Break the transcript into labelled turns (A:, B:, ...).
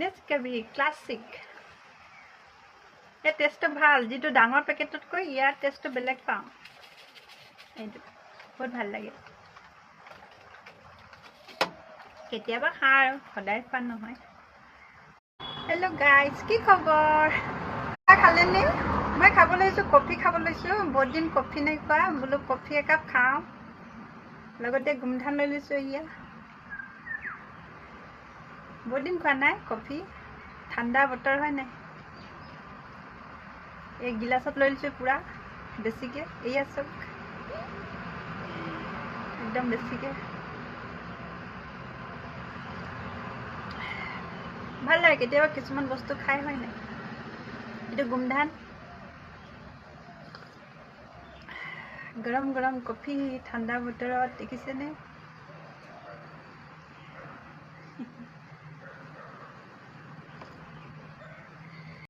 A: Nescafé classic এই টেষ্টটো ভাল যিটো ডাঙৰ পেকেটতকৈ ইয়াৰ টেষ্টটো বেলেগ পাওঁ এইটো বহুত ভাল লাগে কেতিয়াবা খাওঁ আৰু সদায় খোৱা নহয় হেল্ল' গাইজ কি খবৰ খালে নে মই খাব লৈছোঁ কফি খাব লৈছোঁ বহুত দিন কফি নাই খোৱা বোলো কফি একাপ খাওঁ লগতে গোমধান লৈ লৈছোঁ এয়া বহুত দিন খোৱা নাই কফি ঠাণ্ডা বতৰ হয় নাই এই গিলাচত লৈ লৈছোঁ পুৰা বেছিকৈ এয়া চব একদম বেছিকৈ ভাল লাগে কেতিয়াবা কিছুমান বস্তু খাই হয় নাই এইটো গোমধান গৰম গৰম কফি ঠাণ্ডা বতৰত দেখিছেনে